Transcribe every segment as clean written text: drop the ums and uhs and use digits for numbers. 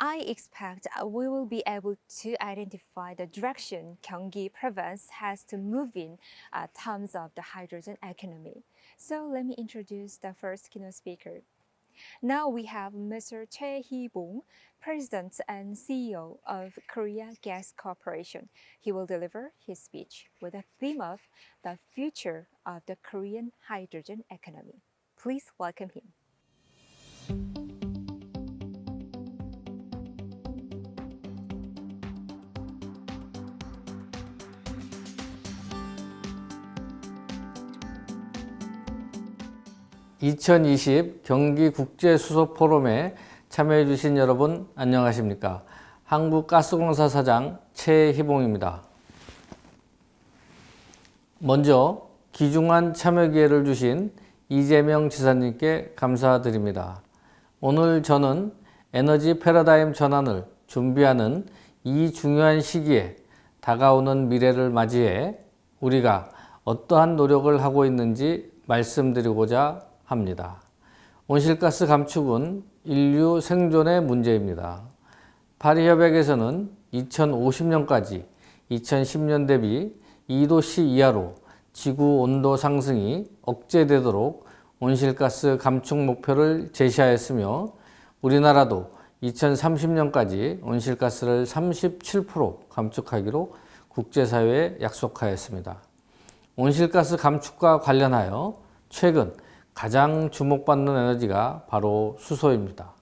I expect we will be able to identify the direction Gyeonggi province has to move in terms of the hydrogen economy. So let me introduce the first keynote speaker. Now we have Mr. Choi Hee-bong, President and CEO of Korea Gas Corporation. He will deliver his speech with a theme of the future of the Korean hydrogen economy. Please welcome him. 2020 경기국제수소포럼에 참여해 주신 여러분 안녕하십니까? 한국가스공사 사장 최희봉입니다. 먼저 귀중한 참여 기회를 주신 이재명 지사님께 감사드립니다. 오늘 저는 에너지 패러다임 전환을 준비하는 이 중요한 시기에 다가오는 미래를 맞이해 우리가 어떠한 노력을 하고 있는지 말씀드리고자 합니다. 온실가스 감축은 인류 생존의 문제입니다. 파리협약에서는 2050년까지 2010년 대비 2도씨 이하로 지구 온도 상승이 억제되도록 온실가스 감축 목표를 제시하였으며 우리나라도 2030년까지 온실가스를 37% 감축하기로 국제사회에 약속하였습니다. 온실가스 감축과 관련하여 최근 가장 주목받는 에너지가 바로 수소입니다.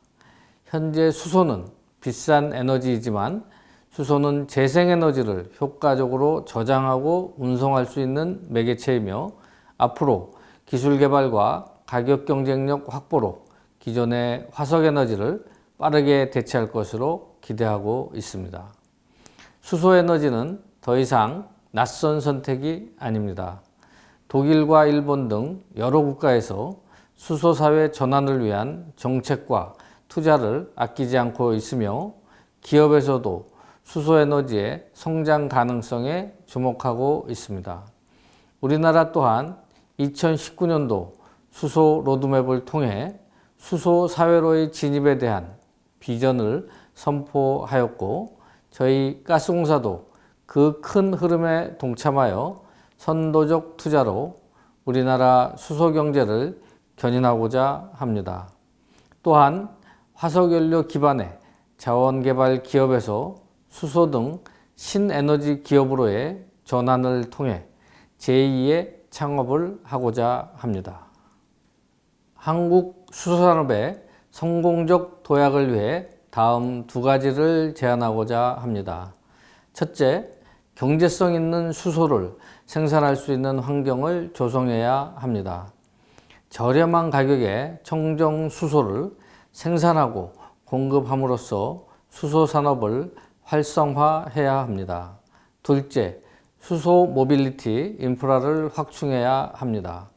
현재 수소는 비싼 에너지이지만 수소는 재생에너지를 효과적으로 저장하고 운송할 수 있는 매개체이며 앞으로 기술 개발과 가격 경쟁력 확보로 기존의 화석에너지를 빠르게 대체할 것으로 기대하고 있습니다. 수소에너지는 더 이상 낯선 선택이 아닙니다. 독일과 일본 등 여러 국가에서 수소사회 전환을 위한 정책과 투자를 아끼지 않고 있으며 기업에서도 수소에너지의 성장 가능성에 주목하고 있습니다. 우리나라 또한 2019년도 수소 로드맵을 통해 수소 사회로의 진입에 대한 비전을 선포하였고 저희 가스공사도 그 큰 흐름에 동참하여 선도적 투자로 우리나라 수소 경제를 견인하고자 합니다. 또한 화석연료 기반의 자원개발 기업에서 수소 등 신에너지 기업으로의 전환을 통해 제2의 창업을 하고자 합니다. 한국 수소산업의 성공적 도약을 위해 다음 두 가지를 제안하고자 합니다. 첫째, 경제성 있는 수소를 생산할 수 있는 활경을 조성해야 합니다. 저렴한 가격에 청정 수소를 생산하고 공급함으로써 수소 산업을 활성화해야 합니다. 둘째, 수소 모빌리티 인프라를 확충해야 합니다.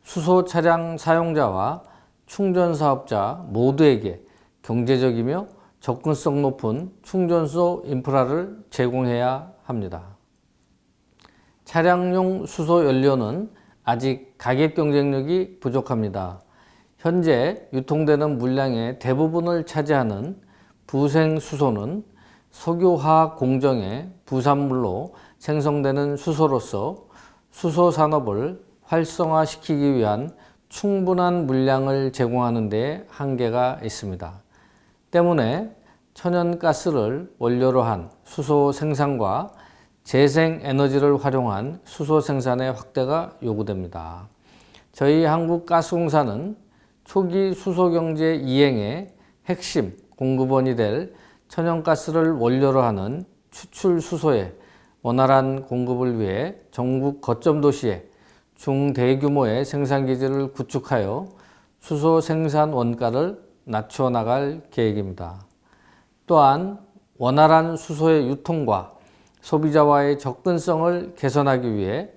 수소 차량 사용자와 충전 사업자 모두에게 경제적이며 접근성 높은 충전소 인프라를 제공해야 합니다. 차량용 수소 연료는 아직 가격 경쟁력이 부족합니다. 현재 유통되는 물량의 대부분을 차지하는 부생 수소는 석유화학 공정의 부산물로 생성되는 수소로서 수소 산업을 활성화시키기 위한 충분한 물량을 제공하는 데 한계가 있습니다. 때문에 천연가스를 원료로 한 수소 생산과 재생에너지를 활용한 수소 생산의 확대가 요구됩니다. 저희 한국가스공사는 초기 수소경제 이행의 핵심 공급원이 될 천연가스를 원료로 하는 추출 수소의 원활한 공급을 위해 전국 거점 도시에 중대규모의 생산기지를 구축하여 수소 생산 원가를 낮춰 나갈 계획입니다. 또한 원활한 수소의 유통과 소비자와의 접근성을 개선하기 위해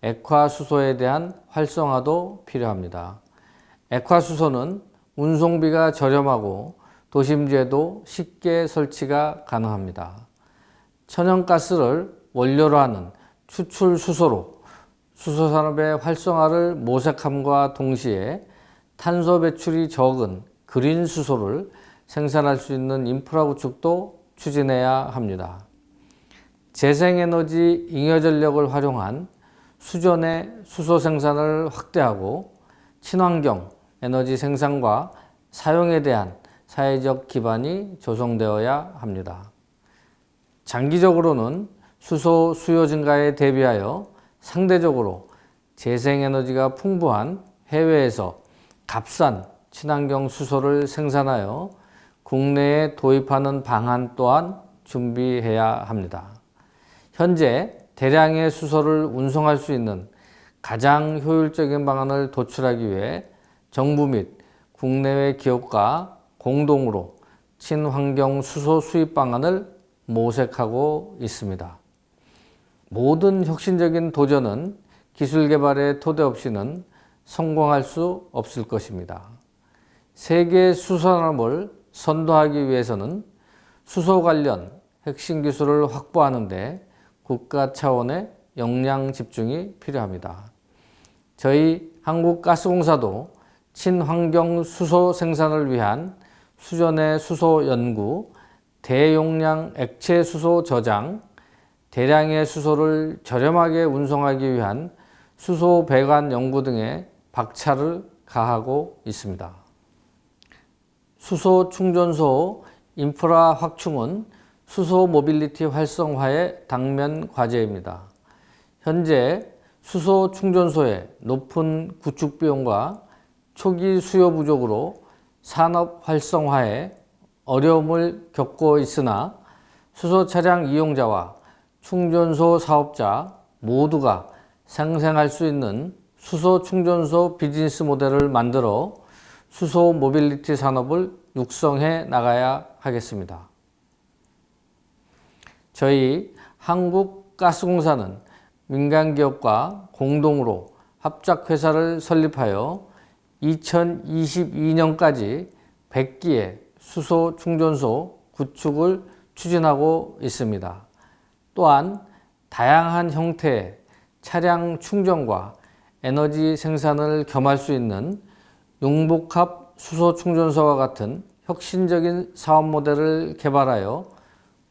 액화수소에 대한 활성화도 필요합니다. 액화수소는 운송비가 저렴하고 도심지에도 쉽게 설치가 가능합니다. 천연가스를 원료로 하는 추출 수소로 수소산업의 활성화를 모색함과 동시에 탄소 배출이 적은 그린 수소를 생산할 수 있는 인프라 구축도 추진해야 합니다. 재생에너지 잉여전력을 활용한 수전의 수소 생산을 확대하고 친환경 에너지 생산과 사용에 대한 사회적 기반이 조성되어야 합니다. 장기적으로는 수소 수요 증가에 대비하여 상대적으로 재생에너지가 풍부한 해외에서 값싼 친환경 수소를 생산하여 국내에 도입하는 방안 또한 준비해야 합니다. 현재 대량의 수소를 운송할 수 있는 가장 효율적인 방안을 도출하기 위해 정부 및 국내외 기업과 공동으로 친환경 수소 수입 방안을 모색하고 있습니다. 모든 혁신적인 도전은 기술 개발의 토대 없이는 성공할 수 없을 것입니다. 세계 수소산업을 선도하기 위해서는 수소 관련 핵심 기술을 확보하는 데 국가 차원의 역량 집중이 필요합니다. 저희 한국가스공사도 친환경 수소 생산을 위한 수전의 수소 연구, 대용량 액체 수소 저장, 대량의 수소를 저렴하게 운송하기 위한 수소 배관 연구 등에 박차를 가하고 있습니다. 수소 충전소 인프라 확충은 수소 모빌리티 활성화의 당면 과제입니다. 현재 수소 충전소의 높은 구축 비용과 초기 수요 부족으로 산업 활성화에 어려움을 겪고 있으나 수소 차량 이용자와 충전소 사업자 모두가 상생할 수 있는 수소 충전소 비즈니스 모델을 만들어 수소 모빌리티 산업을 육성해 나가야 하겠습니다. 저희 한국가스공사는 민간기업과 공동으로 합작회사를 설립하여 2022년까지 100기의 수소 충전소 구축을 추진하고 있습니다. 또한 다양한 형태의 차량 충전과 에너지 생산을 겸할 수 있는 융복합 수소 충전소와 같은 혁신적인 사업 모델을 개발하여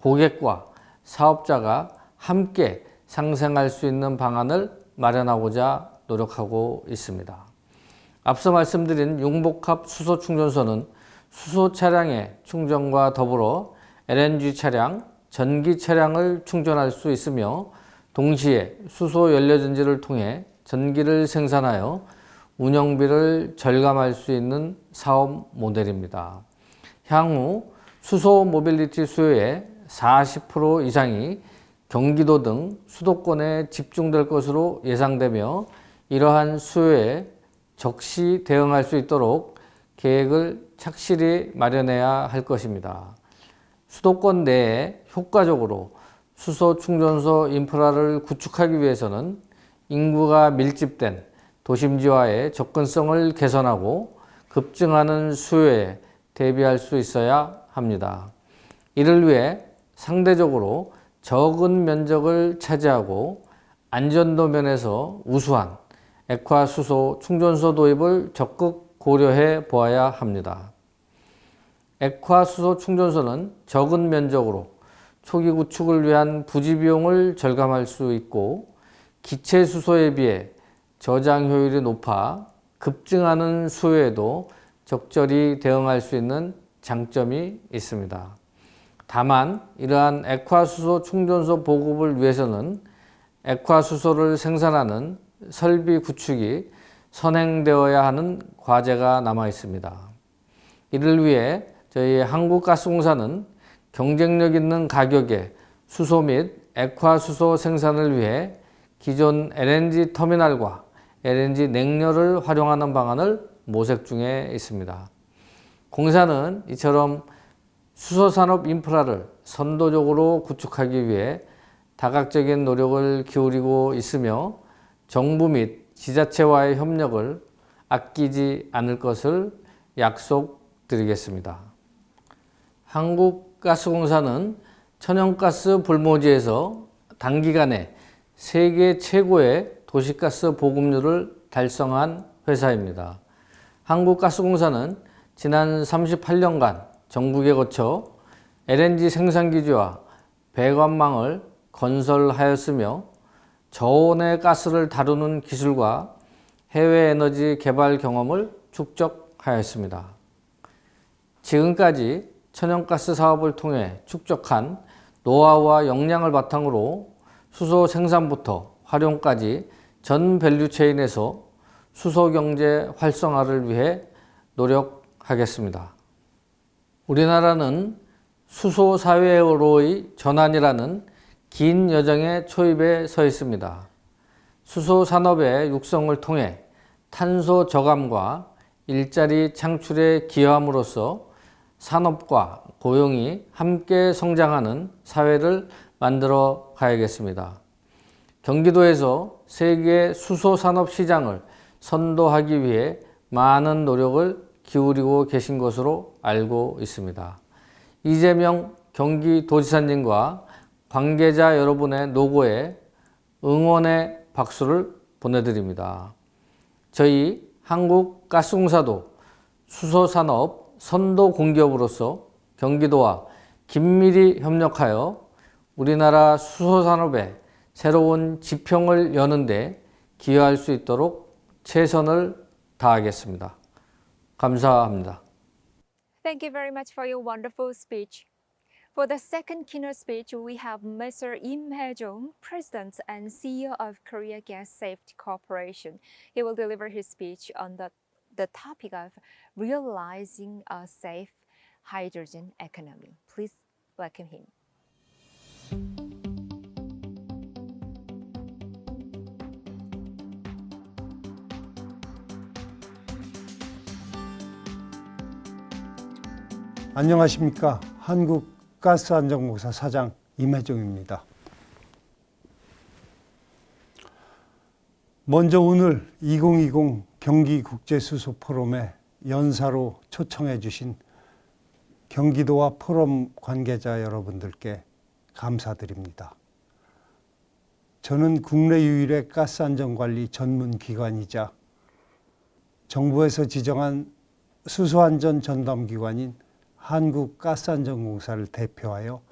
고객과 사업자가 함께 상생할 수 있는 방안을 마련하고자 노력하고 있습니다. 앞서 말씀드린 융복합 수소 충전소는 수소 차량의 충전과 더불어 LNG 차량, 전기 차량을 충전할 수 있으며 동시에 수소 연료 전지를 통해 전기를 생산하여 운영비를 절감할 수 있는 사업 모델입니다. 향후 수소 모빌리티 수요의 40% 이상이 경기도 등 수도권에 집중될 것으로 예상되며 이러한 수요에 적시 대응할 수 있도록 계획을 착실히 마련해야 할 것입니다. 수도권 내에 효과적으로 수소 충전소 인프라를 구축하기 위해서는 인구가 밀집된 도심지와의 접근성을 개선하고 급증하는 수요에 대비할 수 있어야 합니다. 이를 위해 상대적으로 적은 면적을 차지하고 안전도 면에서 우수한 액화수소 충전소 도입을 적극 고려해 보아야 합니다. 액화수소 충전소는 적은 면적으로 초기 구축을 위한 부지 비용을 절감할 수 있고 기체 수소에 비해 저장 효율이 높아 급증하는 수요에도 적절히 대응할 수 있는 장점이 있습니다. 다만 이러한 액화수소 충전소 보급을 위해서는 액화수소를 생산하는 설비 구축이 선행되어야 하는 과제가 남아 있습니다. 이를 위해 저희 한국가스공사는 경쟁력 있는 가격의 수소 및 액화수소 생산을 위해 기존 LNG 터미널과 LNG 냉열을 활용하는 방안을 모색 중에 있습니다. 공사는 이처럼 수소산업 인프라를 선도적으로 구축하기 위해 다각적인 노력을 기울이고 있으며 정부 및 지자체와의 협력을 아끼지 않을 것을 약속드리겠습니다. 한국가스공사는 천연가스 불모지에서 단기간에 세계 최고의 도시가스 보급률을 달성한 회사입니다. 한국가스공사는 지난 38년간 정북에 거쳐 LNG 생산기지와 배관망을 건설하였으며 저온의 가스를 다루는 기술과 해외 에너지 개발 경험을 축적하였습니다. 지금까지 천연가스 사업을 통해 축적한 노하우와 역량을 바탕으로 수소 생산부터 활용까지 전 밸류체인에서 수소 경제 활성화를 위해 노력하겠습니다. 우리나라는 수소 사회로의 전환이라는 긴 여정의 초입에 서 있습니다. 수소 산업의 육성을 통해 탄소 저감과 일자리 창출에 기여함으로써 산업과 고용이 함께 성장하는 사회를 만들어 가야겠습니다. 경기도에서 세계 수소 산업 시장을 선도하기 위해 많은 노력을 기울이고 계신 것으로 알고 있습니다. 이재명 경기도지사님과 관계자 여러분의 노고에 응원의 박수를 보내드립니다. 저희 한국가스공사도 수소산업 선도 공기업으로서 경기도와 긴밀히 협력하여 우리나라 수소산업의 새로운 지평을 여는 데 기여할 수 있도록 최선을 다하겠습니다. 감사합니다. Thank you very much for your wonderful speech. For the second keynote speech, we have Mr. Im Hae-jong, President and CEO of Korea Gas Safety Corporation. He will deliver his speech on the topic of realizing a safe hydrogen economy. Please welcome him. 안녕하십니까. 한국가스안전공사 사장 임혜종입니다. 먼저 오늘 2020 경기국제수소포럼에 연사로 초청해 주신 경기도와 포럼 관계자 여러분들께 감사드립니다. 저는 국내 유일의 가스안전관리 전문기관이자 정부에서 지정한 수소안전 전담기관인 한국가스안전공사를 대표하여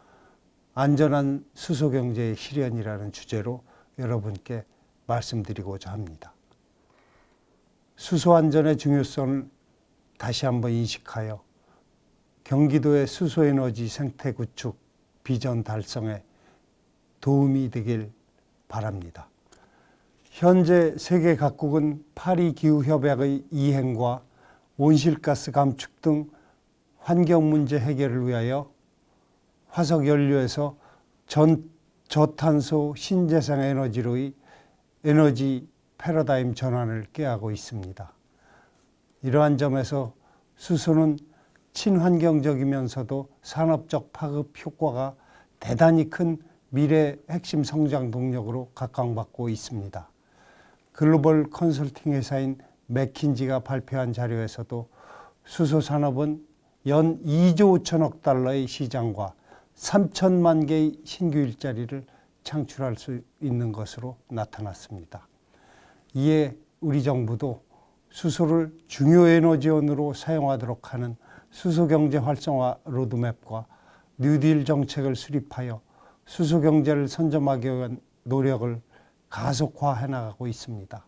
안전한 수소경제의 실현이라는 주제로 여러분께 말씀드리고자 합니다. 수소안전의 중요성을 다시 한번 인식하여 경기도의 수소에너지 생태 구축 비전 달성에 도움이 되길 바랍니다. 현재 세계 각국은 파리 기후협약의 이행과 온실가스 감축 등 환경 문제 해결을 위하여 화석 연료에서 저탄소 신재생 에너지로의 에너지 패러다임 전환을 꾀하고 있습니다. 이러한 점에서 수소는 친환경적이면서도 산업적 파급 효과가 대단히 큰 미래 핵심 성장 동력으로 각광받고 있습니다. 글로벌 컨설팅 회사인 맥킨지가 발표한 자료에서도 수소 산업은 연 2조 5천억 달러의 시장과 3천만 개의 신규 일자리를 창출할 수 있는 것으로 나타났습니다. 이에 우리 정부도 수소를 중요 에너지원으로 사용하도록 하는 수소경제 활성화 로드맵과 뉴딜 정책을 수립하여 수소경제를 선점하기 위한 노력을 가속화해 나가고 있습니다.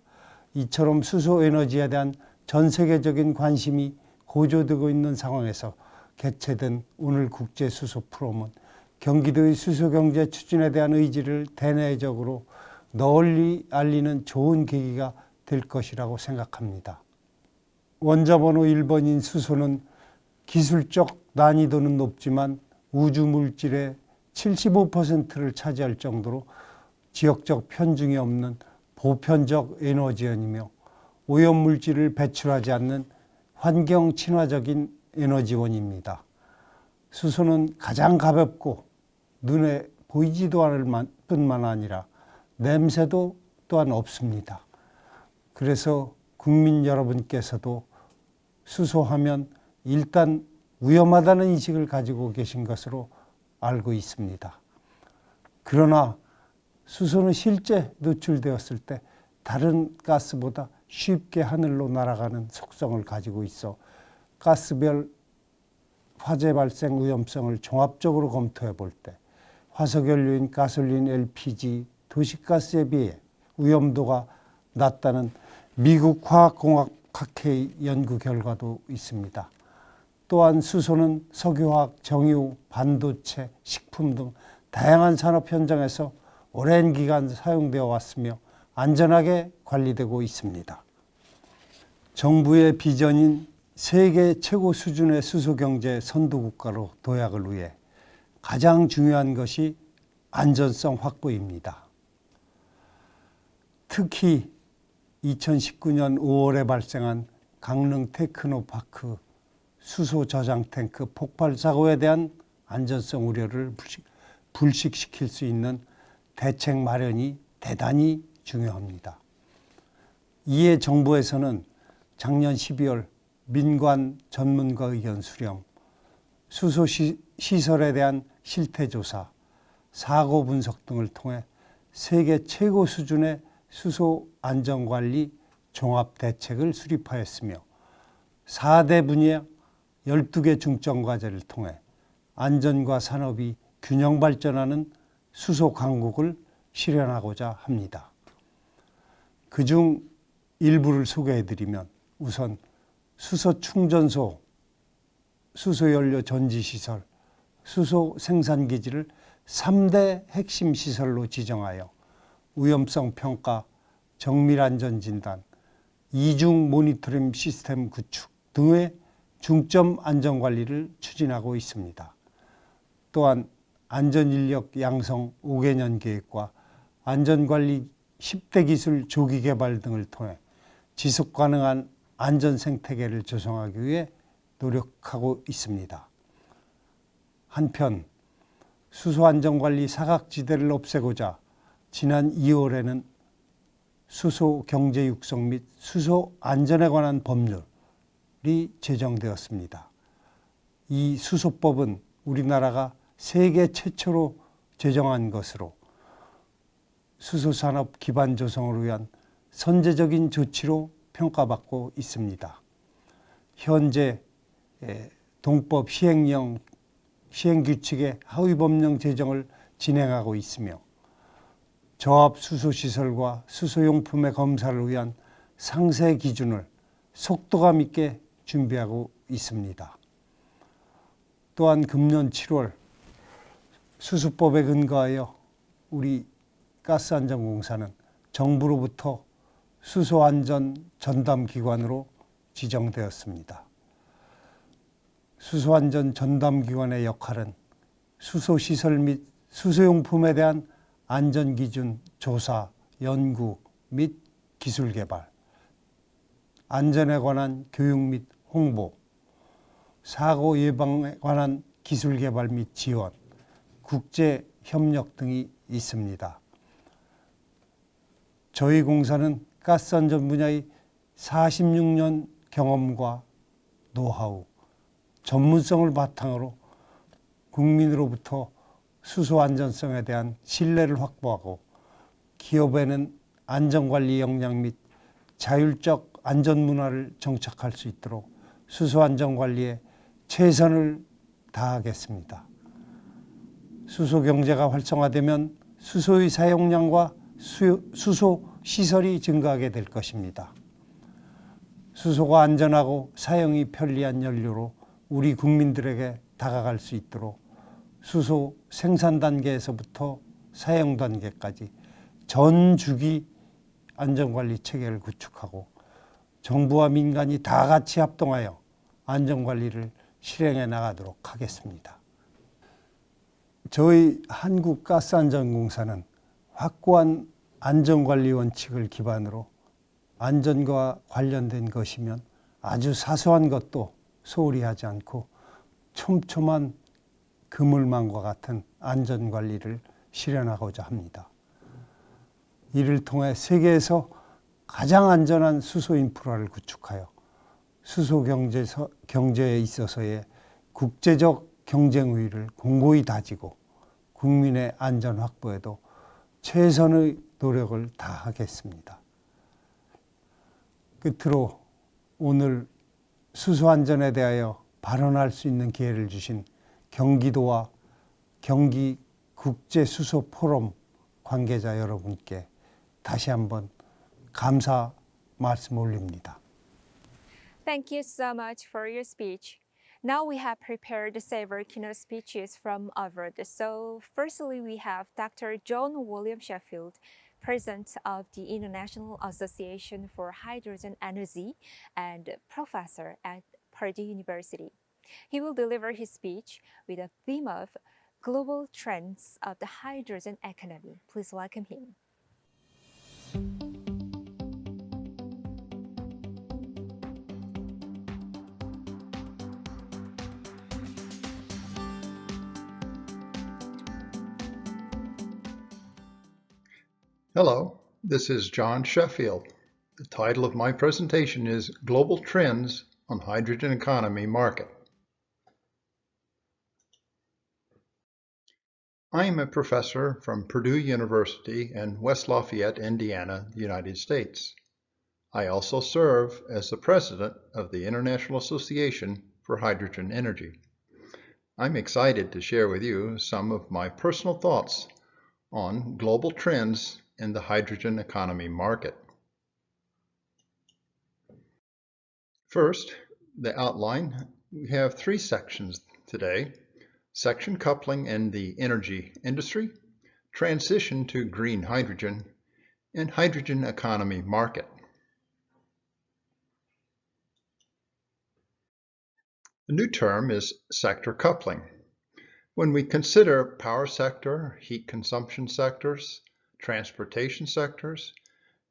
이처럼 수소에너지에 대한 전 세계적인 관심이 고조되고 있는 상황에서 개최된 오늘 국제수소포럼은 경기도의 수소경제 추진에 대한 의지를 대내적으로 널리 알리는 좋은 계기가 될 것이라고 생각합니다. 원자번호 1번인 수소는 기술적 난이도는 높지만 우주물질의 75%를 차지할 정도로 지역적 편중이 없는 보편적 에너지원이며 오염물질을 배출하지 않는 환경 친화적인 에너지원입니다. 수소는 가장 가볍고 눈에 보이지도 않을 뿐만 아니라 냄새도 또한 없습니다. 그래서 국민 여러분께서도 수소하면 일단 위험하다는 인식을 가지고 계신 것으로 알고 있습니다. 그러나 수소는 실제 노출되었을 때 다른 가스보다 쉽게 하늘로 날아가는 속성을 가지고 있어 가스별 화재 발생 위험성을 종합적으로 검토해 볼 때 화석연료인 가솔린, LPG, 도시가스에 비해 위험도가 낮다는 미국 화학공학학회 연구 결과도 있습니다. 또한 수소는 석유화학, 정유, 반도체, 식품 등 다양한 산업 현장에서 오랜 기간 사용되어 왔으며 안전하게 관리되고 있습니다. 정부의 비전인 세계 최고 수준의 수소 경제 선도국가로 도약을 위해 가장 중요한 것이 안전성 확보입니다. 특히 2019년 5월에 발생한 강릉 테크노파크 수소 저장 탱크 폭발 사고에 대한 안전성 우려를 불식시킬 수 있는 대책 마련이 대단히 중요합니다. 이에 정부에서는 작년 12월 민관 전문가 의견 수렴, 수소 시설에 대한 실태 조사, 사고 분석 등을 통해 세계 최고 수준의 수소 안전관리 종합 대책을 수립하였으며 4대 분야 12개 중점 과제를 통해 안전과 산업이 균형 발전하는 수소 강국을 실현하고자 합니다. 그중 일부를 소개해드리면 우선 수소 충전소, 수소연료 전지시설, 수소 생산기지를 3대 핵심 시설로 지정하여 위험성 평가, 정밀안전진단, 이중 모니터링 시스템 구축 등의 중점 안전관리를 추진하고 있습니다. 또한 안전인력 양성 5개년 계획과 안전관리 10대 기술 조기 개발 등을 통해 지속가능한 안전생태계를 조성하기 위해 노력하고 있습니다. 한편 수소안전관리 사각지대를 없애고자 지난 2월에는 수소 경제 육성 및 수소 안전에 관한 법률이 제정되었습니다. 이 수소법은 우리나라가 세계 최초로 제정한 것으로 수소산업 기반 조성을 위한 선제적인 조치로 평가받고 있습니다. 현재 동법 시행규칙의 하위법령 제정을 진행하고 있으며 저압 수소시설과 수소용품의 검사를 위한 상세 기준을 속도감 있게 준비하고 있습니다. 또한 금년 7월 수수법에 근거하여 우리 가스안전공사는 정부로부터 수소안전 전담기관으로 지정되었습니다. 수소안전 전담기관의 역할은 수소시설 및 수소용품에 대한 안전기준 조사, 연구 및 기술개발, 안전에 관한 교육 및 홍보, 사고 예방에 관한 기술개발 및 지원, 국제협력 등이 있습니다. 저희 공사는 가스안전 분야의 46년 경험과 노하우, 전문성을 바탕으로 국민으로부터 수소 안전성에 대한 신뢰를 확보하고 기업에는 안전관리 역량 및 자율적 안전문화를 정착할 수 있도록 수소 안전관리에 최선을 다하겠습니다. 수소 경제가 활성화되면 수소의 사용량과 수소 시설이 증가하게 될 것입니다. 수소가 안전하고 사용이 편리한 연료로 우리 국민들에게 다가갈 수 있도록 수소 생산 단계에서부터 사용 단계까지 전 주기 안전관리 체계를 구축하고 정부와 민간이 다 같이 합동하여 안전관리를 실행해 나가도록 하겠습니다. 저희 한국가스안전공사는 확고한 안전관리 원칙을 기반으로 안전과 관련된 것이면 아주 사소한 것도 소홀히 하지 않고 촘촘한 그물망과 같은 안전관리를 실현하고자 합니다. 이를 통해 세계에서 가장 안전한 수소 인프라를 구축하여 수소 경제에 있어서의 국제적 경쟁 우위를 공고히 다지고 국민의 안전 확보에도 최선의 노력을 다하겠습니다. 끝으로 오늘 수소 안전에 대하여 발언할 수 있는 기회를 주신 경기도와 경기 국제수소 포럼 관계자 여러분께 다시 한번 감사 말씀 올립니다. Thank you so much for your speech. Now we have prepared several keynote speeches from abroad. So firstly, we have Dr. John William Sheffield, President of the International Association for Hydrogen Energy and professor at Purdue University. He will deliver his speech with a theme of global trends of the hydrogen economy. Please welcome him. Hello, this is John Sheffield. The title of my presentation is Global Trends on Hydrogen Economy Market. I am a professor from Purdue University in West Lafayette, Indiana, United States. I also serve as the president of the International Association for Hydrogen Energy. I'm excited to share with you some of my personal thoughts on global trends in the hydrogen economy market. First, the outline. We have three sections today: section coupling in the energy industry, transition to green hydrogen, and hydrogen economy market. The new term is sector coupling. When we consider power sector, heat consumption sectors, transportation sectors,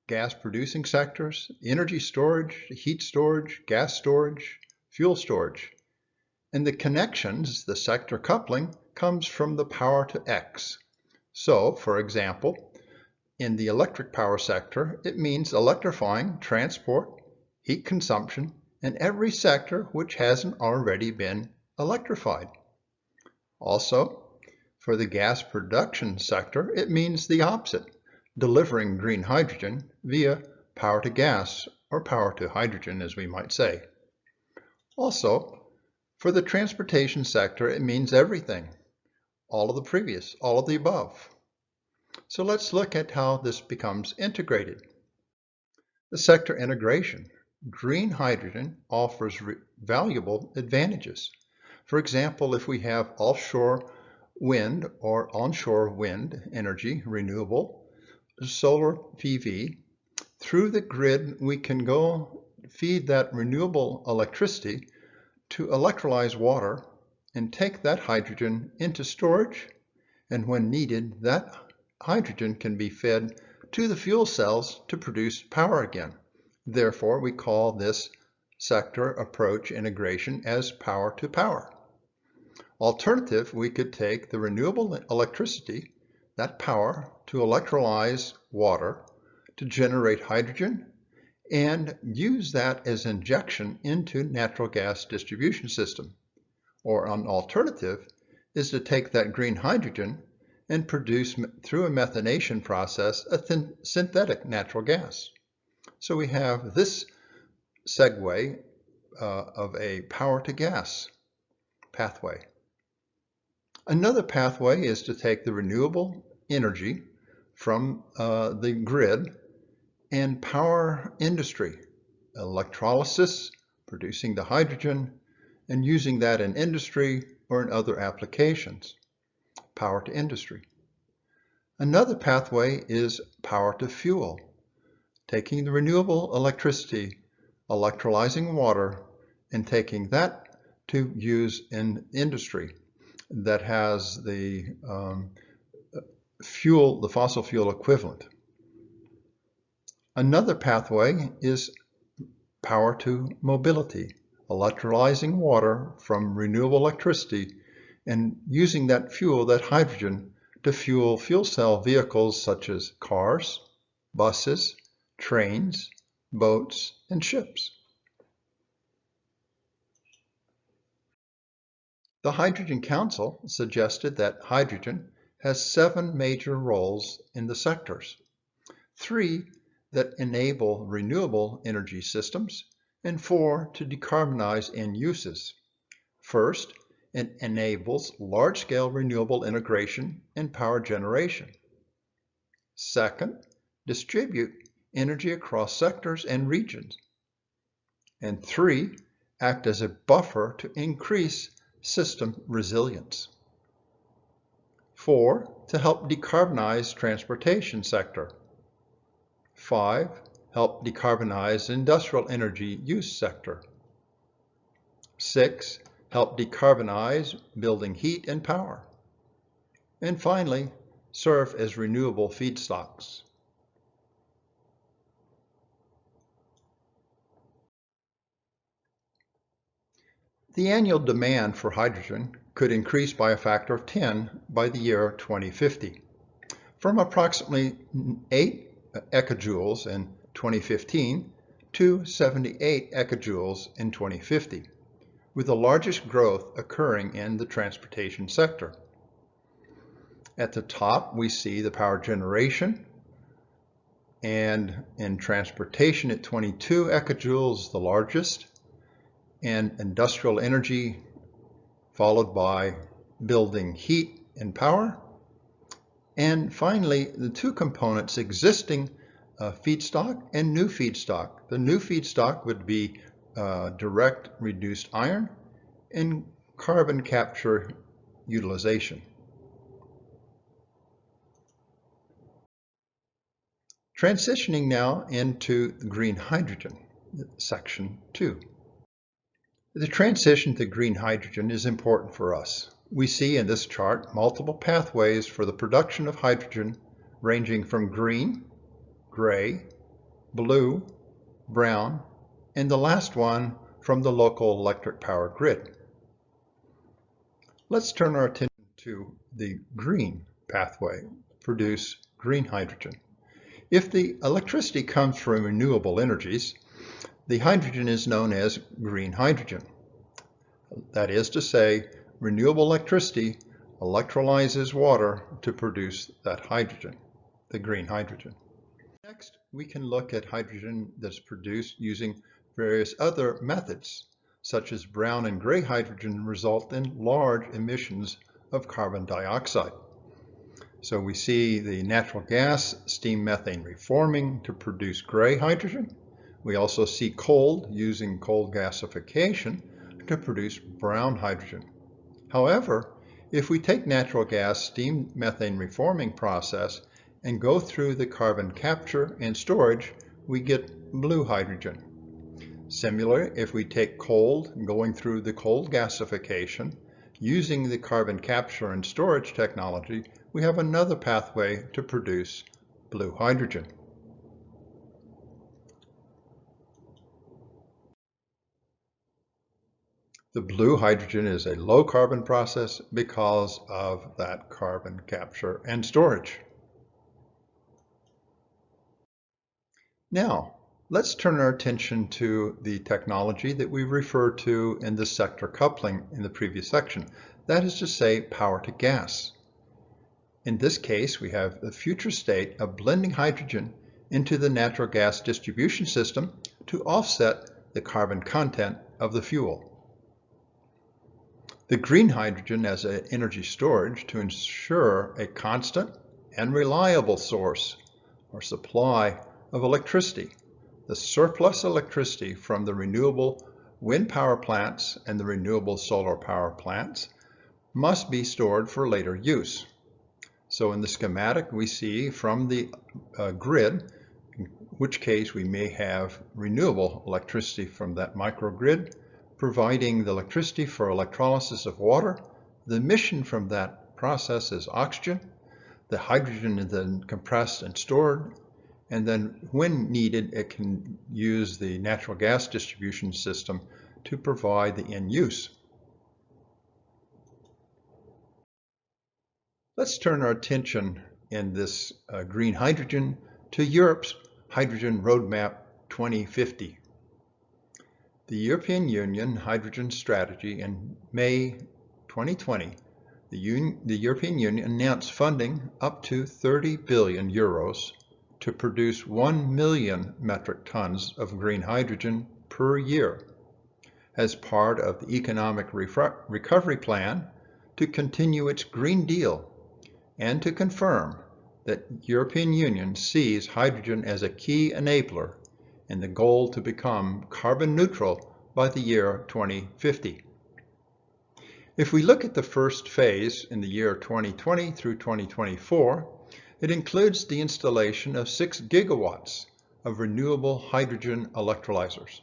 gas producing sectors, energy storage, heat storage, gas storage, fuel storage, and the connections, the sector coupling, comes from the power to X. So, for example, in the electric power sector, it means electrifying transport, heat consumption, and every sector which hasn't already been electrified. Also, for the gas production sector, it means the opposite, delivering green hydrogen via power to gas, or power to hydrogen, as we might say. Also, for the transportation sector, it means everything, all of the previous, all of the above. So let's look at how this becomes integrated. The sector integration. Green hydrogen offers valuable advantages. For example, if we have offshore wind or onshore wind energy, renewable, solar PV, through the grid we can go feed that renewable electricity to electrolyze water and take that hydrogen into storage, and when needed, that hydrogen can be fed to the fuel cells to produce power again. Therefore, we call this sector approach integration as power to power. Alternative, we could take the renewable electricity, that power, to electrolyze water to generate hydrogen and use that as injection into natural gas distribution system. Or an alternative is to take that green hydrogen and produce through a methanation process a synthetic natural gas. So we have this segue of a power to gas pathway. Another pathway is to take the renewable energy from the grid and power industry, electrolysis, producing the hydrogen, and using that in industry or in other applications, power to industry. Another pathway is power to fuel, taking the renewable electricity, electrolyzing water, and taking that to use in industry that has the fuel, the fossil fuel equivalent. Another pathway is power to mobility, electrolyzing water from renewable electricity and using that fuel, that hydrogen, to fuel fuel cell vehicles such as cars, buses, trains, boats, and ships. The Hydrogen Council suggested that hydrogen has 7 major roles in the sectors, 3 that enable renewable energy systems, and 4 to decarbonize end uses. First, it enables large-scale renewable integration and power generation. Second, distribute energy across sectors and regions. And three, act as a buffer to increase system resilience. 4, to help decarbonize transportation sector. 5, help decarbonize industrial energy use sector. 6, help decarbonize building heat and power. And finally, serve as renewable feedstocks. The annual demand for hydrogen could increase by a factor of 10 by the year 2050, from approximately 8 ecajoules in 2015 to 78 ecajoules in 2050, with the largest growth occurring in the transportation sector. At the top, we see the power generation, and in transportation at 22 ecajoules, the largest, and industrial energy, followed by building heat and power. And finally, the two components existing feedstock and new feedstock. The new feedstock would be direct reduced iron and carbon capture utilization. Transitioning now into green hydrogen, section 2. The transition to green hydrogen is important for us. We see in this chart multiple pathways for the production of hydrogen ranging from green, gray, blue, brown, and the last one from the local electric power grid. Let's turn our attention to the green pathway, produce green hydrogen. If the electricity comes from renewable energies, the hydrogen is known as green hydrogen. That is to say, renewable electricity electrolyzes water to produce that hydrogen, the green hydrogen. Next, we can look at hydrogen that's produced using various other methods, such as brown and gray hydrogen result in large emissions of carbon dioxide. So we see the natural gas steam methane reforming to produce gray hydrogen. We also see coal using coal gasification to produce brown hydrogen. However, if we take natural gas steam methane reforming process and go through the carbon capture and storage, we get blue hydrogen. Similarly, if we take coal going through the coal gasification, using the carbon capture and storage technology, we have another pathway to produce blue hydrogen. The blue hydrogen is a low carbon process because of that carbon capture and storage. Now, let's turn our attention to the technology that we referred to in the sector coupling in the previous section. That is to say, power to gas. In this case, we have the future state of blending hydrogen into the natural gas distribution system to offset the carbon content of the fuel. The green hydrogen as an energy storage to ensure a constant and reliable source or supply of electricity. The surplus electricity from the renewable wind power plants and the renewable solar power plants must be stored for later use. So in the schematic we see from the grid, in which case we may have renewable electricity from that microgrid, providing the electricity for electrolysis of water. The emission from that process is oxygen. The hydrogen is then compressed and stored, and then when needed it can use the natural gas distribution system to provide the end use. Let's turn our attention in this green hydrogen to Europe's Hydrogen Roadmap 2050. The European Union Hydrogen Strategy in May 2020, the European Union announced funding up to 30 billion euros to produce 1 million metric tons of green hydrogen per year. as part of the Economic Recovery Plan to continue its Green Deal and to confirm that the European Union sees hydrogen as a key enabler in the goal to become carbon neutral by the year 2050. If we look at the first phase in the year 2020 through 2024, it includes the installation of 6 gigawatts of renewable hydrogen electrolyzers.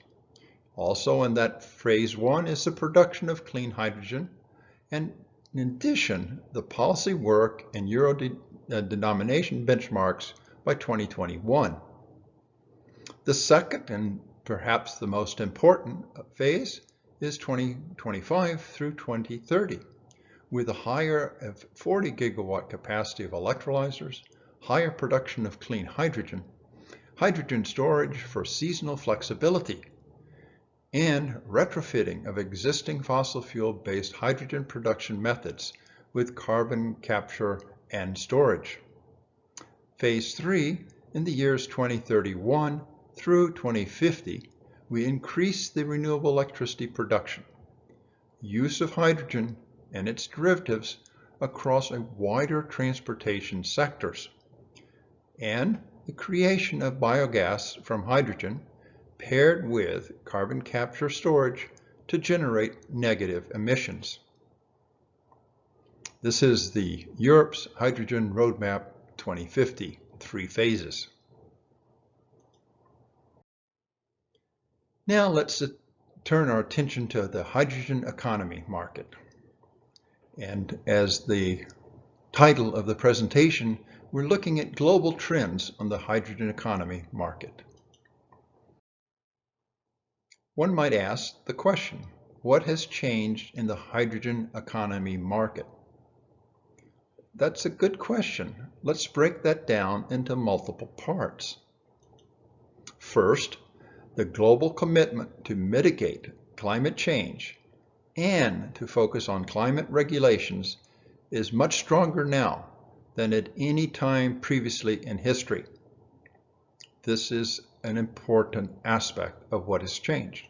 Also in that phase 1 is the production of clean hydrogen, and in addition, the policy work and euro denomination benchmarks by 2021. The second and perhaps the most important phase is 2025 through 2030, with a higher of 40 gigawatt capacity of electrolyzers, higher production of clean hydrogen, hydrogen storage for seasonal flexibility, and retrofitting of existing fossil fuel-based hydrogen production methods with carbon capture and storage. Phase 3, in the years 2031 through 2050, we increase the renewable electricity production, use of hydrogen and its derivatives across a wider transportation sectors, and the creation of biogas from hydrogen paired with carbon capture storage to generate negative emissions. This is the Europe's Hydrogen Roadmap 2050, 3 phases. Now let's turn our attention to the hydrogen economy market. And as the title of the presentation, we're looking at global trends on the hydrogen economy market. One might ask the question, what has changed in the hydrogen economy market? That's a good question. Let's break that down into multiple parts. First, the global commitment to mitigate climate change and to focus on climate regulations is much stronger now than at any time previously in history. This is an important aspect of what has changed.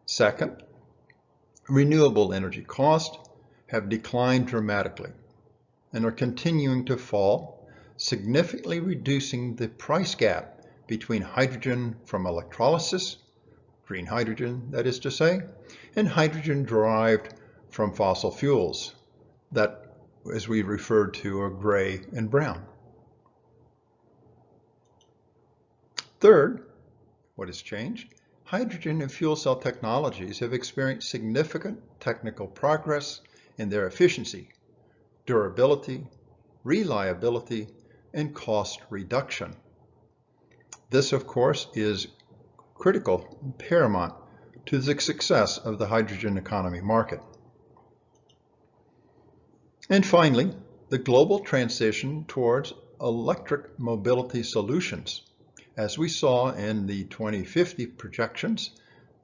Second, renewable energy costs have declined dramatically and are continuing to fall, significantly reducing the price gap between hydrogen from electrolysis, green hydrogen that is to say, and hydrogen derived from fossil fuels that, as we referred to, are gray and brown. Third, what has changed? Hydrogen and fuel cell technologies have experienced significant technical progress in their efficiency, durability, reliability, and cost reduction. This, of course, is critical and paramount to the success of the hydrogen economy market. And finally, the global transition towards electric mobility solutions. As we saw in the 2050 projections,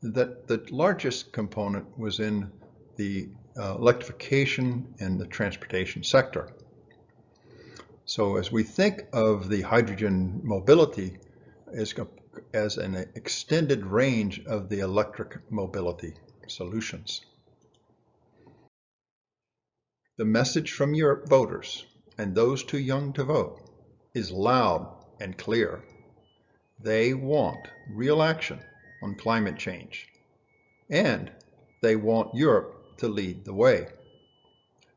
that the largest component was in the electrification in the transportation sector. So as we think of the hydrogen mobility as an extended range of the electric mobility solutions. The message from Europe voters and those too young to vote is loud and clear. They want real action on climate change, and they want Europe to lead the way.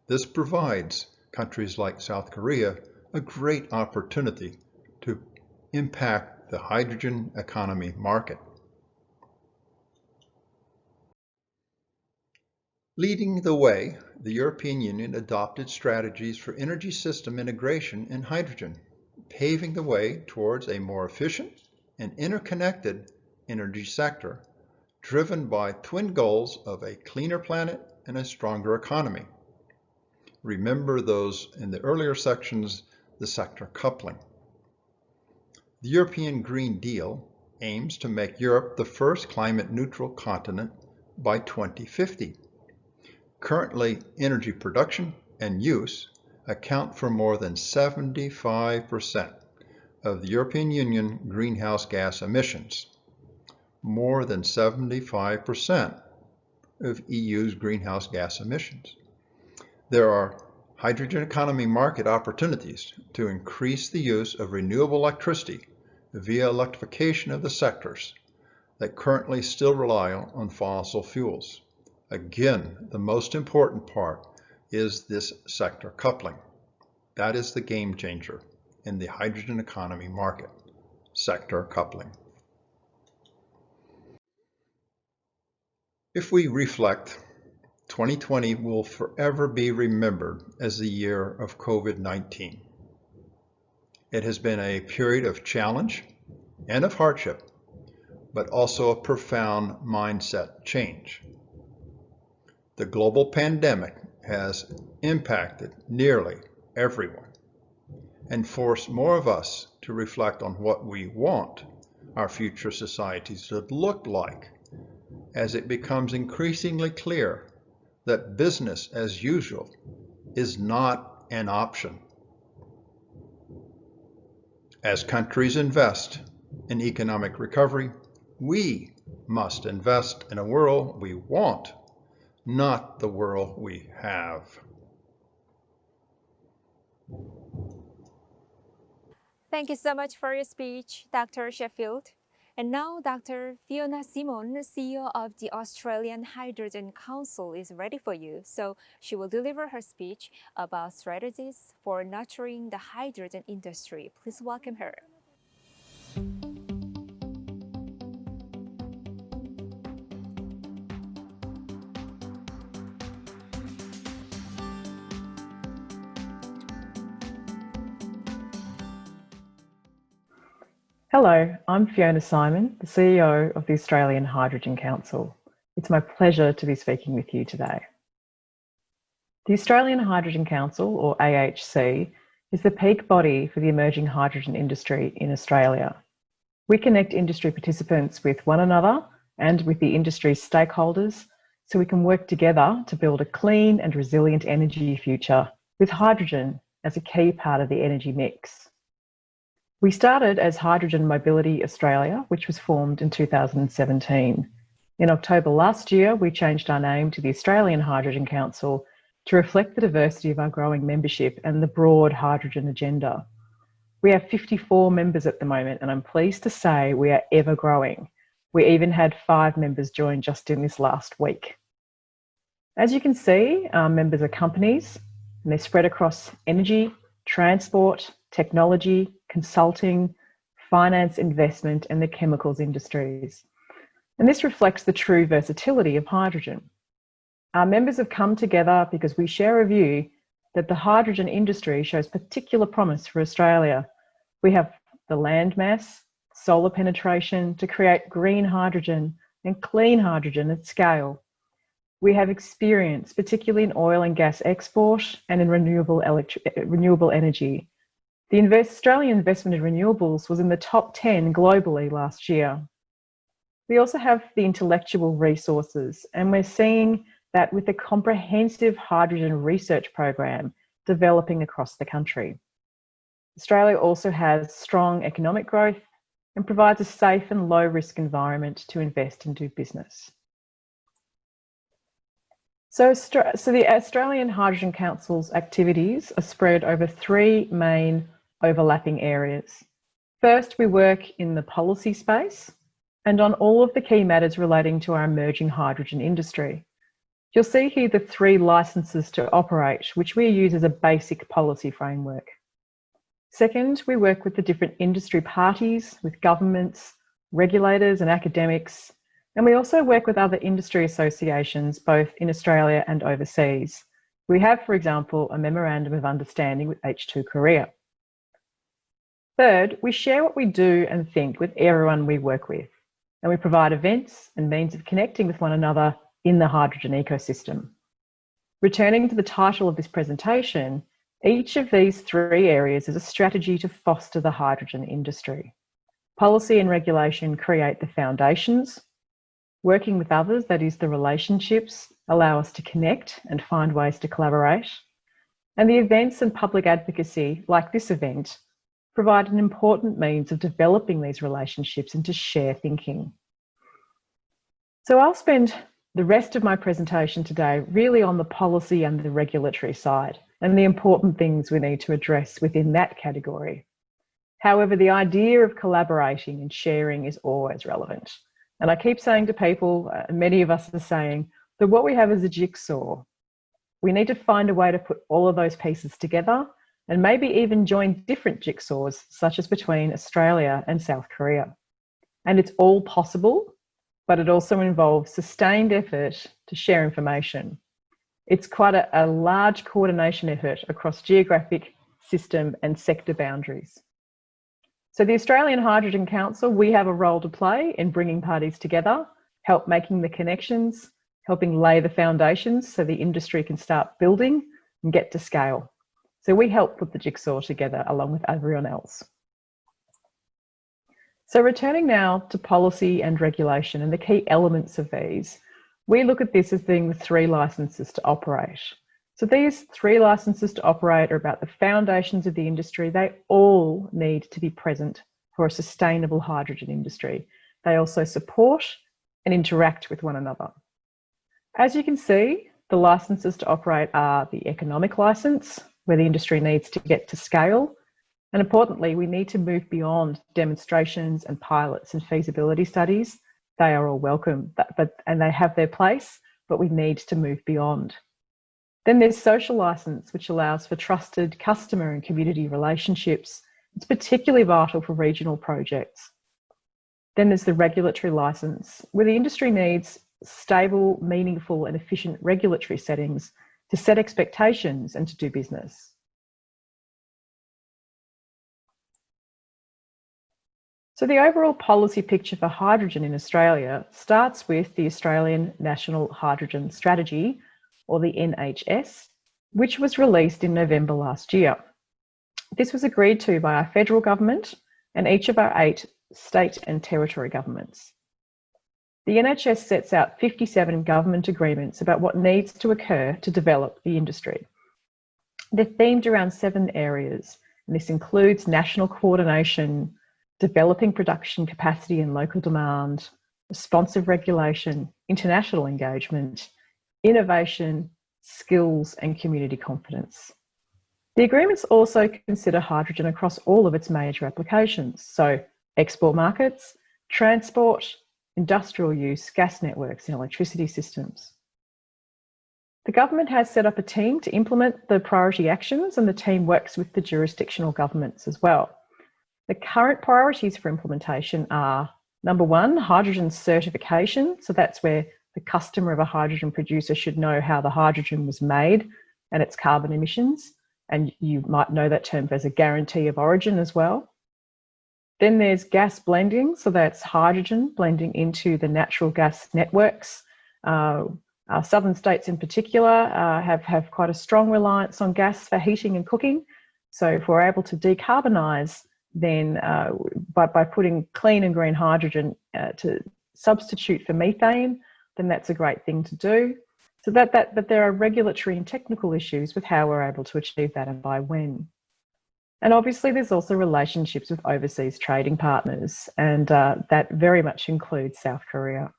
This provides countries like South Korea a great opportunity to impact the hydrogen economy market. Leading the way, the European Union adopted strategies for energy system integration in hydrogen, paving the way towards a more efficient and interconnected energy sector, driven by twin goals of a cleaner planet and a stronger economy. Remember those in the earlier sections, the sector coupling. The European Green Deal aims to make Europe the first climate neutral continent by 2050. Currently, energy production and use account for more than 75% of the European Union greenhouse gas emissions. More than 75% of EU's greenhouse gas emissions. There are hydrogen economy market opportunities to increase the use of renewable electricity via electrification of the sectors that currently still rely on fossil fuels. Again, the most important part is this sector coupling. That is the game changer in the hydrogen economy market, sector coupling. If we reflect, 2020 will forever be remembered as the year of COVID-19. It has been a period of challenge and of hardship, but also a profound mindset change. The global pandemic has impacted nearly everyone and forced more of us to reflect on what we want our future societies to look like, as it becomes increasingly clear that business as usual is not an option. As countries invest in economic recovery, we must invest in a world we want, not the world we have. Thank you so much for your speech, Dr. Sheffield. And now Dr. Fiona Simon, CEO of the Australian Hydrogen Council, is ready for you. So she will deliver her speech about strategies for nurturing the hydrogen industry. Please welcome her. Hello, I'm Fiona Simon, the CEO of the Australian Hydrogen Council. It's my pleasure to be speaking with you today. The Australian Hydrogen Council, or AHC, is the peak body for the emerging hydrogen industry in Australia. We connect industry participants with one another and with the industry's stakeholders so we can work together to build a clean and resilient energy future with hydrogen as a key part of the energy mix. We started as Hydrogen Mobility Australia, which was formed in 2017. In October last year, we changed our name to the Australian Hydrogen Council to reflect the diversity of our growing membership and the broad hydrogen agenda. We have 54 members at the moment, and I'm pleased to say we are ever growing. We even had 5 members join just in this last week. As you can see, our members are companies, and they're spread across energy, transport, technology, consulting, finance, investment, and the chemicals industries. And this reflects the true versatility of hydrogen. Our members have come together because we share a view that the hydrogen industry shows particular promise for Australia. We have the land mass, solar penetration to create green hydrogen and clean hydrogen at scale. We have experience, particularly in oil and gas export and in renewable energy. The Australian investment in renewables was in the top 10 globally last year. We also have the intellectual resources, and we're seeing that with a comprehensive hydrogen research program developing across the country. Australia also has strong economic growth and provides a safe and low-risk environment to invest and do business. So the Australian Hydrogen Council's activities are spread over 3 main overlapping areas. First, we work in the policy space and on all of the key matters relating to our emerging hydrogen industry. You'll see here the 3 licenses to operate, which we use as a basic policy framework. Second, we work with the different industry parties, with governments, regulators and academics, and we also work with other industry associations, both in Australia and overseas. We have, for example, a memorandum of understanding with H2 Korea. Third, we share what we do and think with everyone we work with, and we provide events and means of connecting with one another in the hydrogen ecosystem. Returning to the title of this presentation, each of these 3 areas is a strategy to foster the hydrogen industry. Policy and regulation create the foundations. Working with others, that is the relationships, allow us to connect and find ways to collaborate. And the events and public advocacy, like this event, provide an important means of developing these relationships and to share thinking. So I'll spend the rest of my presentation today really on the policy and the regulatory side and the important things we need to address within that category. However, the idea of collaborating and sharing is always relevant. And I keep saying to people, many of us are saying, that what we have is a jigsaw. We need to find a way to put all of those pieces together and maybe even join different jigsaws, such as between Australia and South Korea. And it's all possible, but it also involves sustained effort to share information. It's quite a large coordination effort across geographic, system and sector boundaries. So the Australian Hydrogen Council, we have a role to play in bringing parties together, help making the connections, helping lay the foundations so the industry can start building and get to scale. So we help put the jigsaw together along with everyone else. So returning now to policy and regulation and the key elements of these, we look at this as being the 3 licenses to operate. So these 3 licenses to operate are about the foundations of the industry. They all need to be present for a sustainable hydrogen industry. They also support and interact with one another. As you can see, the licenses to operate are the economic license, where the industry needs to get to scale. And importantly, we need to move beyond demonstrations and pilots and feasibility studies. They are all welcome, and they have their place, but we need to move beyond. Then there's social license, which allows for trusted customer and community relationships. It's particularly vital for regional projects. Then there's the regulatory license, where the industry needs stable, meaningful and efficient regulatory settings to set expectations and to do business. So the overall policy picture for hydrogen in Australia starts with the Australian National Hydrogen Strategy, or the NHS, which was released in November last year. This was agreed to by our federal government and each of our 8 state and territory governments. The NHS sets out 57 government agreements about what needs to occur to develop the industry. They're themed around 7 areas, and this includes national coordination, developing production capacity and local demand, responsive regulation, international engagement, innovation, skills and community confidence. The agreements also consider hydrogen across all of its major applications, so export markets, transport, industrial use, gas networks and electricity systems. The government has set up a team to implement the priority actions, and the team works with the jurisdictional governments as well. The current priorities for implementation are, number 1, hydrogen certification. So that's where the customer of a hydrogen producer should know how the hydrogen was made and its carbon emissions. And you might know that term as a guarantee of origin as well. Then there's gas blending. So that's hydrogen blending into the natural gas networks. Our southern states in particular have quite a strong reliance on gas for heating and cooking. So if we're able to decarbonise, then by putting clean and green hydrogen to substitute for methane, then that's a great thing to do. So but there are regulatory and technical issues with how we're able to achieve that and by when. And obviously there's also relationships with overseas trading partners, and that very much includes South Korea.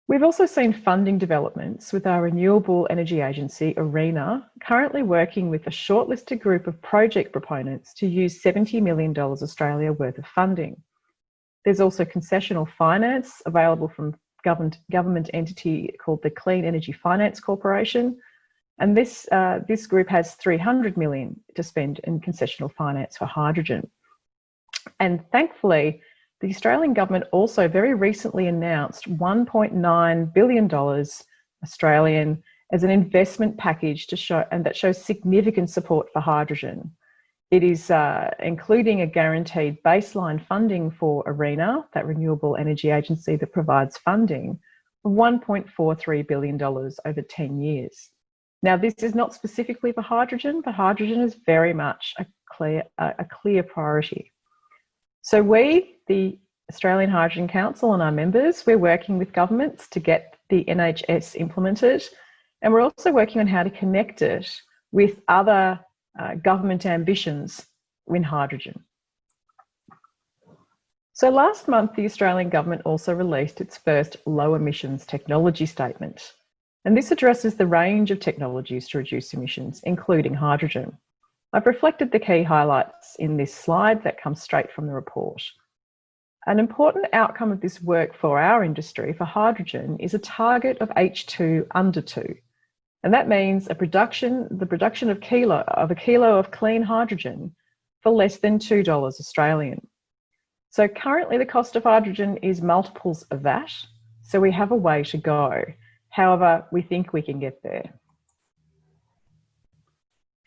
We've also seen funding developments with our renewable energy agency, ARENA, currently working with a shortlisted group of project proponents to use $70 million Australia worth of funding. There's also concessional finance available from government entity called the Clean Energy Finance Corporation. And this group has $300 million to spend in concessional finance for hydrogen. And thankfully, the Australian government also very recently announced $1.9 billion Australian as an investment package to show, and that shows significant support for hydrogen. It is including a guaranteed baseline funding for ARENA, that renewable energy agency that provides funding, of $1.43 billion over 10 years. Now, this is not specifically for hydrogen, but hydrogen is very much a clear priority. So we, the Australian Hydrogen Council and our members, we're working with governments to get the NHS implemented, and we're also working on how to connect it with other government ambitions in hydrogen. So last month, the Australian government also released its first low emissions technology statement. And this addresses the range of technologies to reduce emissions, including hydrogen. I've reflected the key highlights in this slide that comes straight from the report. An important outcome of this work for our industry for hydrogen is a target of H2 under 2. And that means the production of a kilo of clean hydrogen for less than $2 Australian. So currently the cost of hydrogen is multiples of that, so we have a way to go. However, we think we can get there.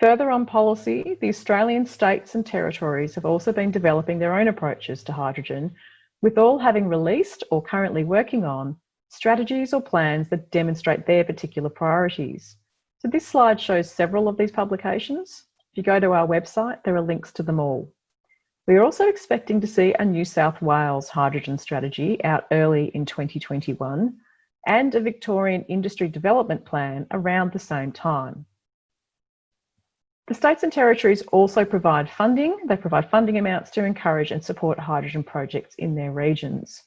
Further on policy, the Australian states and territories have also been developing their own approaches to hydrogen, with all having released or currently working on strategies or plans that demonstrate their particular priorities. So this slide shows several of these publications. If you go to our website, there are links to them all. We are also expecting to see a New South Wales hydrogen strategy out early in 2021 and a Victorian industry development plan around the same time. The states and territories also provide funding. They provide funding amounts to encourage and support hydrogen projects in their regions.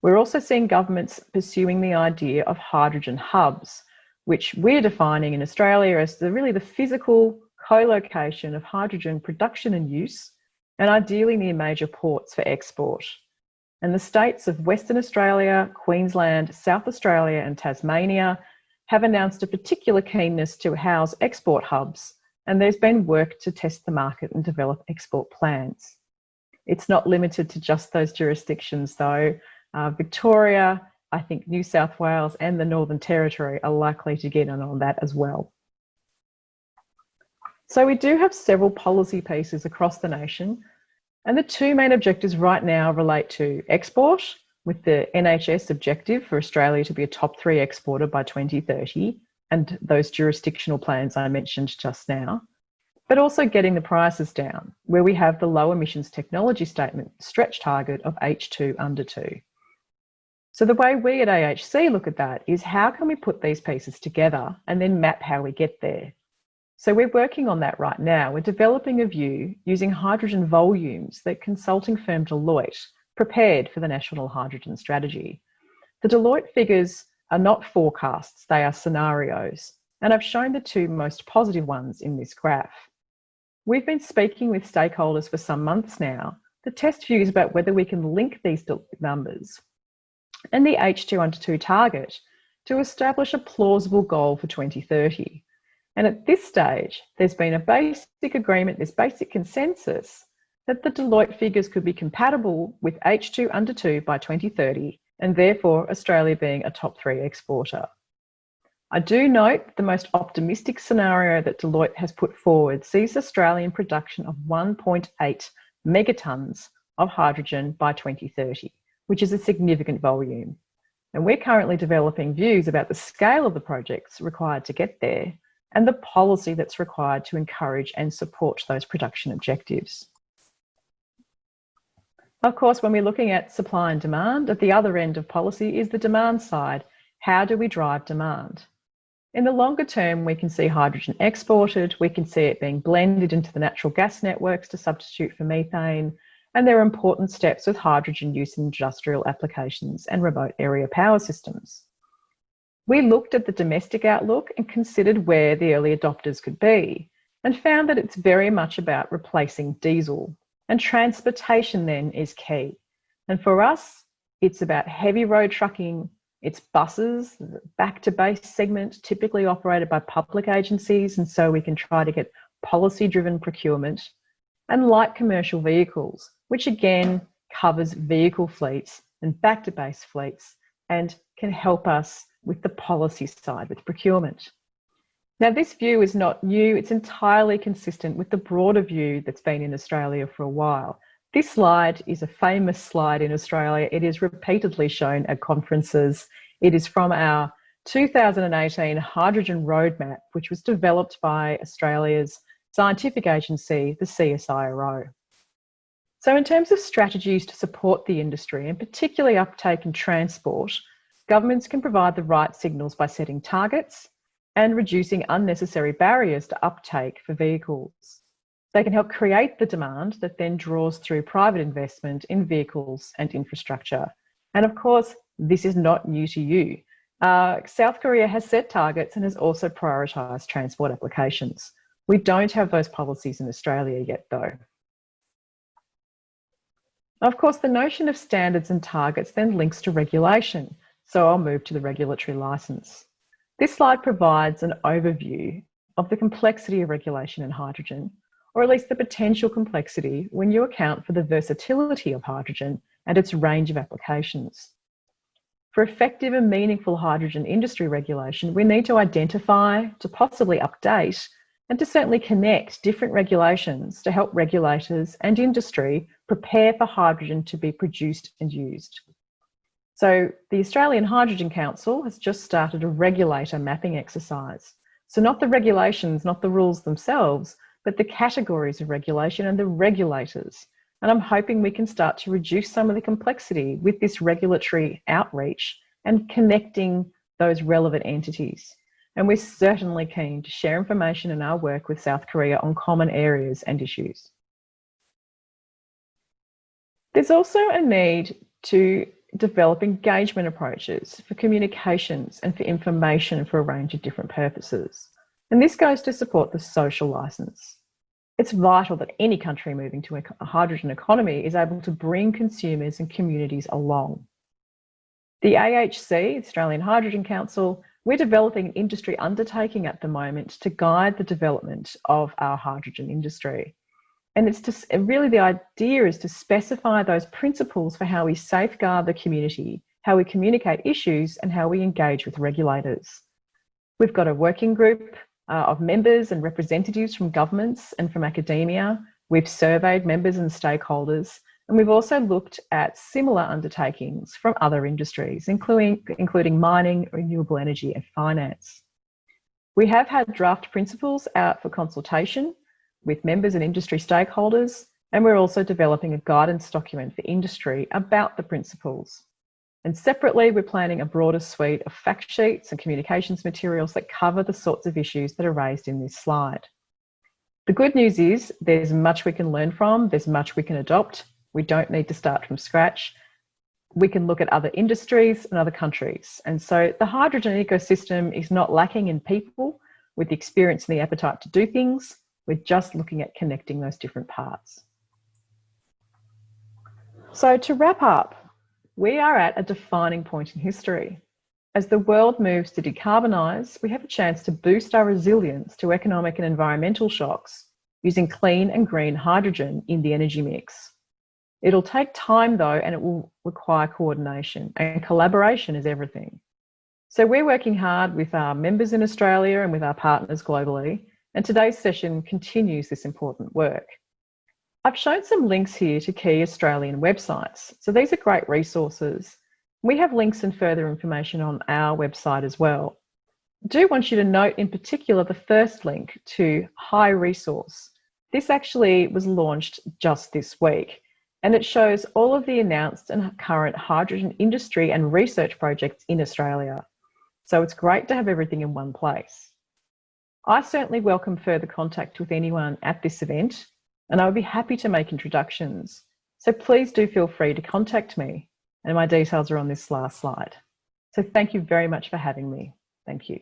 We're also seeing governments pursuing the idea of hydrogen hubs, which we're defining in Australia as really the physical co-location of hydrogen production and use, and ideally near major ports for export. And the states of Western Australia, Queensland, South Australia and Tasmania have announced a particular keenness to house export hubs, and there's been work to test the market and develop export plans. It's not limited to just those jurisdictions though. Victoria, I think New South Wales and the Northern Territory are likely to get in on that as well. So we do have several policy pieces across the nation, and the two main objectives right now relate to export, with the NHS objective for Australia to be a top 3 exporter by 2030, and those jurisdictional plans I mentioned just now, but also getting the prices down, where we have the low emissions technology statement stretch target of H2 under 2. So the way we at AHC look at that is how can we put these pieces together and then map how we get there? So we're working on that right now. We're developing a view using hydrogen volumes that consulting firm Deloitte prepared for the National Hydrogen Strategy. The Deloitte figures are not forecasts, they are scenarios, and I've shown the two most positive ones in this graph. We've been speaking with stakeholders for some months now to test views about whether we can link these numbers and the H2 under 2 target to establish a plausible goal for 2030. And at this stage, there's been a basic agreement, this basic consensus that the Deloitte figures could be compatible with H2 under 2 by 2030, and therefore Australia being a top 3 exporter. I do note the most optimistic scenario that Deloitte has put forward sees Australian production of 1.8 megatons of hydrogen by 2030, which is a significant volume. And we're currently developing views about the scale of the projects required to get there and the policy that's required to encourage and support those production objectives. Of course, when we're looking at supply and demand, at the other end of policy is the demand side. How do we drive demand? In the longer term, we can see hydrogen exported, we can see it being blended into the natural gas networks to substitute for methane, and there are important steps with hydrogen use in industrial applications and remote area power systems. We looked at the domestic outlook and considered where the early adopters could be, and found that it's very much about replacing diesel. And transportation then is key. And for us, it's about heavy road trucking, it's buses, the back to base segment, typically operated by public agencies, and so we can try to get policy-driven procurement, and light commercial vehicles, which again covers vehicle fleets and back to base fleets and can help us with the policy side, with procurement. Now, this view is not new. It's entirely consistent with the broader view that's been in Australia for a while. This slide is a famous slide in Australia. It is repeatedly shown at conferences. It is from our 2018 Hydrogen Roadmap, which was developed by Australia's scientific agency, the CSIRO. So in terms of strategies to support the industry, and particularly uptake in transport, governments can provide the right signals by setting targets and reducing unnecessary barriers to uptake for vehicles. They can help create the demand that then draws through private investment in vehicles and infrastructure. And of course, this is not new to you. South Korea has set targets and has also prioritised transport applications. We don't have those policies in Australia yet, though. Of course, the notion of standards and targets then links to regulation. So I'll move to the regulatory licence. This slide provides an overview of the complexity of regulation in hydrogen, or at least the potential complexity when you account for the versatility of hydrogen and its range of applications. For effective and meaningful hydrogen industry regulation, we need to identify, to possibly update, and to certainly connect different regulations to help regulators and industry prepare for hydrogen to be produced and used. So the Australian Hydrogen Council has just started a regulator mapping exercise. So not the regulations, not the rules themselves, but the categories of regulation and the regulators. And I'm hoping we can start to reduce some of the complexity with this regulatory outreach and connecting those relevant entities. And we're certainly keen to share information in our work with South Korea on common areas and issues. There's also a need to develop engagement approaches for communications and for information for a range of different purposes. And this goes to support the social licence. It's vital that any country moving to a hydrogen economy is able to bring consumers and communities along. The AHC, Australian Hydrogen Council, we're developing an industry undertaking at the moment to guide the development of our hydrogen industry. And it's just really the idea is to specify those principles for how we safeguard the community, how we communicate issues, and how we engage with regulators. We've got a working group of members and representatives from governments and from academia. We've surveyed members and stakeholders, and we've also looked at similar undertakings from other industries, including mining, renewable energy, and finance. We have had draft principles out for consultation with members and industry stakeholders, and we're also developing a guidance document for industry about the principles. And separately, we're planning a broader suite of fact sheets and communications materials that cover the sorts of issues that are raised in this slide. The good news is there's much we can learn from, there's much we can adopt. We don't need to start from scratch. We can look at other industries and other countries. And so the hydrogen ecosystem is not lacking in people with the experience and the appetite to do things. We're just looking at connecting those different parts. So to wrap up, we are at a defining point in history. As the world moves to decarbonise, we have a chance to boost our resilience to economic and environmental shocks using clean and green hydrogen in the energy mix. It'll take time though, and it will require coordination, and collaboration is everything. So we're working hard with our members in Australia and with our partners globally, and today's session continues this important work. I've shown some links here to key Australian websites. So these are great resources. We have links and further information on our website as well. I do want you to note in particular the first link to High Resource. This actually was launched just this week, and it shows all of the announced and current hydrogen industry and research projects in Australia. So it's great to have everything in one place. I certainly welcome further contact with anyone at this event, and I would be happy to make introductions. So please do feel free to contact me, and my details are on this last slide. So thank you very much for having me. Thank you.